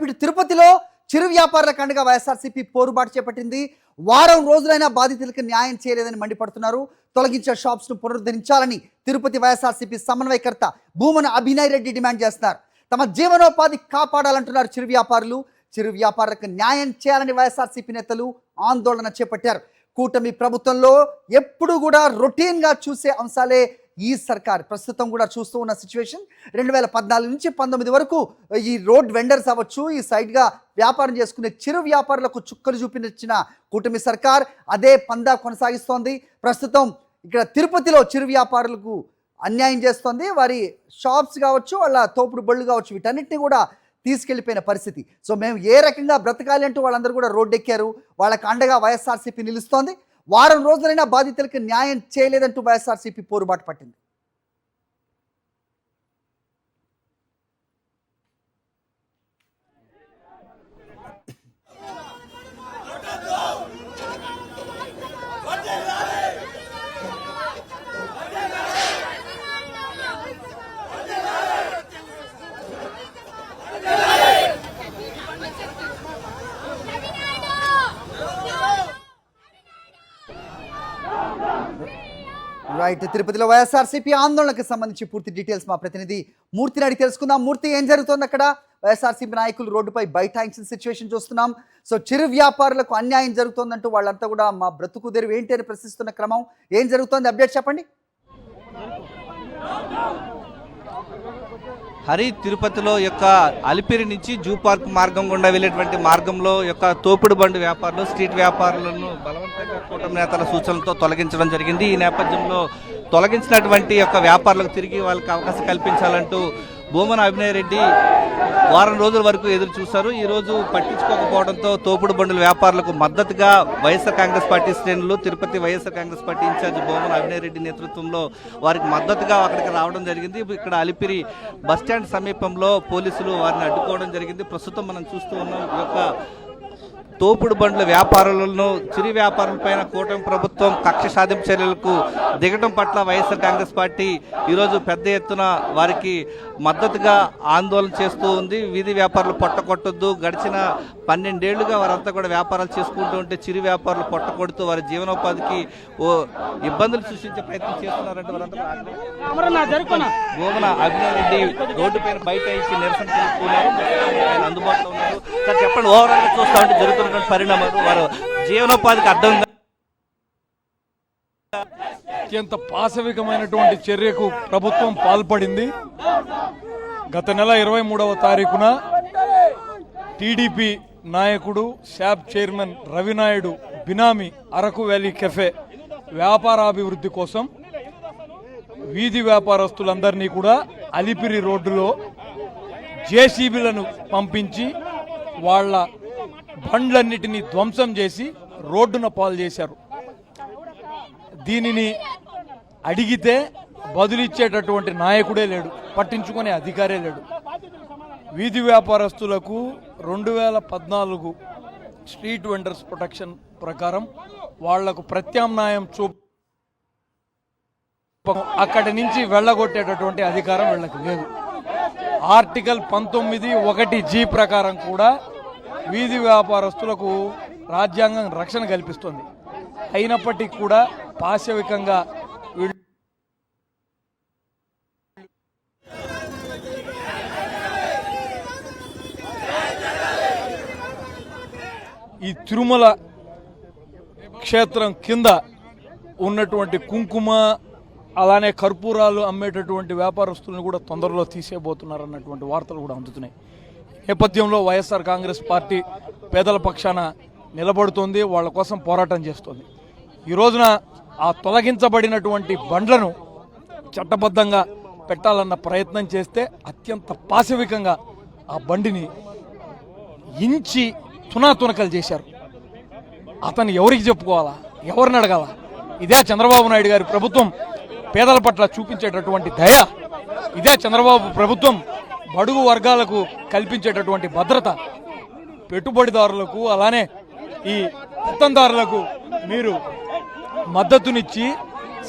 మరోవైపు ఇటు తిరుపతిలో చిరు వ్యాపారులకు అండగా వైఎస్ఆర్సీపీ పోరుబాటు చేపట్టింది. వారం రోజులైనా బాధితులకు న్యాయం చేయలేదని మండిపడుతున్నారు. తొలగించిన షాప్స్ ను పునరుద్ధరించాలని తిరుపతి వైఎస్ఆర్సీపీ సమన్వయకర్త భూమన అభినయ్ రెడ్డి డిమాండ్ చేస్తున్నారు. తమ జీవనోపాధి కాపాడాలంటున్నారు చిరు వ్యాపారులు. చిరు వ్యాపారులకు న్యాయం చేయాలని వైఎస్ఆర్సీపీ నేతలు ఆందోళన చేపట్టారు. కూటమి ప్రభుత్వంలో ఎప్పుడు కూడా రొటీన్ గా చూసే అంశాలే ఈ సర్కార్ ప్రస్తుతం కూడా చూస్తూ ఉన్న సిచ్యువేషన్. 2014 నుంచి 19 వరకు ఈ రోడ్ వెండర్స్ అవ్వచ్చు, ఈ సైడ్ గా వ్యాపారం చేసుకునే చిరు వ్యాపారులకు చుక్కలు చూపించిన కూటమి సర్కార్ అదే పందా కొనసాగిస్తోంది. ప్రస్తుతం ఇక్కడ తిరుపతిలో చిరు వ్యాపారులకు అన్యాయం చేస్తోంది. వారి షాప్స్ కావచ్చు, వాళ్ళ తోపుడు బళ్ళు కావచ్చు, వీటన్నిటిని కూడా తీసుకెళ్లిపోయిన పరిస్థితి. సో మేము ఏ రకంగా బ్రతకాలి అంటూ వాళ్ళందరూ కూడా రోడ్డెక్కారు. వాళ్ళకి అండగా వైఎస్ఆర్సీపీ నిలుస్తోంది. వారం రోజులైనా బాధితులకు న్యాయం చేయలేదంటూ వైఎస్ఆర్సీపీ పోరుబాటు పట్టింది. రైట్, తిరుపతిలో వైఎస్ఆర్సీపీ ఆందోళనకు సంబంధించి పూర్తి డీటెయిల్స్ మా ప్రతినిధి మూర్తిని అడిగి తెలుసుకుందాం. మూర్తి, ఏం జరుగుతుంది అక్కడ? వైఎస్ఆర్సీపీ నాయకులు రోడ్డుపై బైఠాయించిన సిచ్యువేషన్ చూస్తున్నాం. సో చిరు వ్యాపారులకు అన్యాయం జరుగుతోందంటూ వాళ్ళంతా కూడా మా బ్రతుకు తెరువు ఏంటి అని ప్రశ్నిస్తున్న క్రమం ఏం జరుగుతోంది? అప్డేట్ చెప్పండి. హరి, తిరుపతిలో యొక్క అలిపిరి నుంచి జూ పార్క్ మార్గం గుండా వెళ్ళేటువంటి మార్గంలో యొక్క తోపుడు బండి వ్యాపారులు, స్ట్రీట్ వ్యాపారులను బలవంతంగా కూటమి నేతల సూచనలతో తొలగించడం జరిగింది. ఈ నేపథ్యంలో తొలగించినటువంటి యొక్క వ్యాపారులకు తిరిగి వాళ్ళకి అవకాశం కల్పించాలంటూ భూమన అభినయ్ రెడ్డి వారం రోజుల వరకు ఎదురు చూశారు. ఈ రోజు పట్టించుకోకపోవడంతో తోపుడు బండుల వ్యాపారులకు మద్దతుగా వైఎస్ఆర్ కాంగ్రెస్ పార్టీ శ్రేణులు, తిరుపతి వైఎస్ఆర్ కాంగ్రెస్ పార్టీ ఇన్ఛార్జ్ భూమన అభినయ్ రెడ్డి నేతృత్వంలో వారికి మద్దతుగా అక్కడికి రావడం జరిగింది. ఇక్కడ అలిపిరి బస్టాండ్ సమీపంలో పోలీసులు వారిని అడ్డుకోవడం జరిగింది. ప్రస్తుతం మనం చూస్తూ ఉన్నాం ఈ యొక్క తోపుడు బండ్ల వ్యాపారులను, చిరు వ్యాపారులపైన కూటమి ప్రభుత్వం కక్ష సాధింపు చర్యలకు దిగడం పట్ల వైఎస్ఆర్ కాంగ్రెస్ పార్టీ ఈరోజు పెద్ద ఎత్తున వారికి మద్దతుగా ఆందోళన చేస్తూ ఉంది. వీధి వ్యాపారులు పొట్టకొట్టొద్దు, గడిచిన 12 ఏళ్లుగా వారంతా కూడా వ్యాపారాలు చేసుకుంటూ ఉంటే చిరు వ్యాపారులు పొట్టకొడుతూ వారి జీవనోపాధికి ఇబ్బందులు సృష్టించే ప్రయత్నం చేస్తున్నారంటే వారంతా భూమన అభినయ్ రెడ్డి రోడ్డుపైన బయట ఇచ్చి నిరసన తెలుపుతున్నారు. అందుబాటులో ఉన్నారు. సార్ చెప్పండి, ఓవరాల్ గా చూస్తా ఉంటే జరుగుతున్నటువంటి పరిణామాలు వారు జీవనోపాధికి అర్థం అత్యంత పాశవికమైనటువంటి చర్యకు ప్రభుత్వం పాల్పడింది. గత నెల 23వ తారీఖున టీడీపీ నాయకుడు, శాప్ చైర్మన్ రవినాయుడు బినామీ అరకు వ్యాలీ కెఫే వ్యాపారాభివృద్ధి కోసం వీధి వ్యాపారస్తులందరినీ కూడా అలిపిరి రోడ్డులో జేసీబీలను పంపించి వాళ్ళ బండ్లన్నిటినీ ధ్వంసం చేసి రోడ్డున పాలు చేశారు. దీనిని అడిగితే బదులిచ్చేటటువంటి నాయకుడే లేడు, పట్టించుకునే అధికారే లేడు. వీధి వ్యాపారస్తులకు 2014 స్ట్రీట్ వెండర్స్ ప్రొటెక్షన్ ప్రకారం వాళ్లకు ప్రత్యామ్నాయం అక్కడి నుంచి వెళ్ళగొట్టేటటువంటి అధికారం వీళ్ళకి లేదు. ఆర్టికల్ 19(1)G ప్రకారం కూడా వీధి వ్యాపారస్తులకు రాజ్యాంగం రక్షణ కల్పిస్తుంది. అయినప్పటికీ కూడా పాశవికంగా ఈ తిరుమల క్షేత్రం కింద ఉన్నటువంటి కుంకుమ, అలానే కర్పూరాలు అమ్మేటటువంటి వ్యాపారస్తులను కూడా తొందరలో తీసేయబోతున్నారన్నటువంటి వార్తలు కూడా అందుతున్నాయి. నేపథ్యంలో వైఎస్ఆర్ కాంగ్రెస్ పార్టీ పేదల పక్షాన నిలబడుతోంది, వాళ్ళ కోసం పోరాటం చేస్తోంది. ఈ రోజున ఆ తొలగించబడినటువంటి బండ్లను చట్టబద్ధంగా పెట్టాలన్న ప్రయత్నం చేస్తే అత్యంత పాశవికంగా ఆ బండిని ఇంచి తునాతునకలు చేశారు. అతను ఎవరికి చెప్పుకోవాలా, ఎవరిని అడగాల? ఇదే చంద్రబాబు నాయుడు గారి ప్రభుత్వం పేదల పట్ల చూపించేటటువంటి దయ? ఇదే చంద్రబాబు ప్రభుత్వం బడుగు వర్గాలకు కల్పించేటటువంటి భద్రత? పెట్టుబడిదారులకు అలానే ఈ పెత్తందారులకు మీరు మద్దతునిచ్చి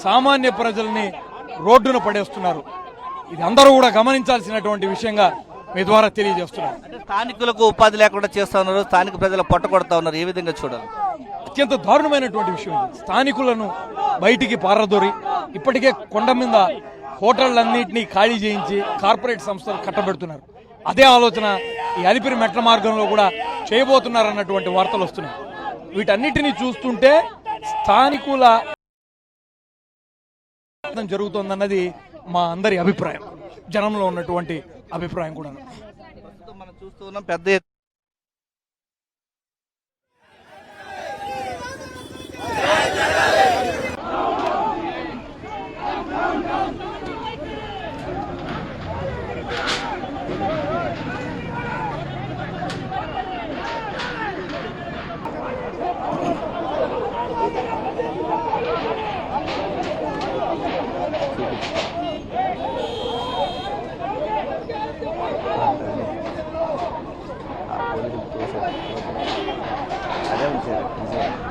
సామాన్య ప్రజల్ని రోడ్డున పడేస్తున్నారు. ఇది అందరూ కూడా గమనించాల్సినటువంటి విషయంగా మీ ద్వారా తెలియజేస్తున్నాను. అంటే స్థానికులకు ఉపాధి లేకుండా చేస్తా ఉన్నారు, స్థానిక ప్రజలు పొట్టగొడతా ఉన్నారు, ఏ విధంగా చూడాలి? అత్యంత దారుణమైనటువంటి విషయం ఇది. స్థానికులను బయటికి పారదోరి ఇప్పటికే కొండ మీద హోటళ్లన్నింటినీ ఖాళీ చేయించి కార్పొరేట్ సంస్థలు కట్టబెడుతున్నారు. అదే ఆలోచన ఈ అలిపిరి మెట్ల మార్గంలో కూడా చేయబోతున్నారన్నటువంటి వార్తలు వస్తున్నాయి. వీటన్నిటినీ చూస్తుంటే స్థానికుల జరుగుతోందన్నది మా అందరి అభిప్రాయం, జనంలో ఉన్నటువంటి అభిప్రాయం కూడా. ప్రస్తుతం మనం చూస్తూ ఉన్నాం పెద్ద అదే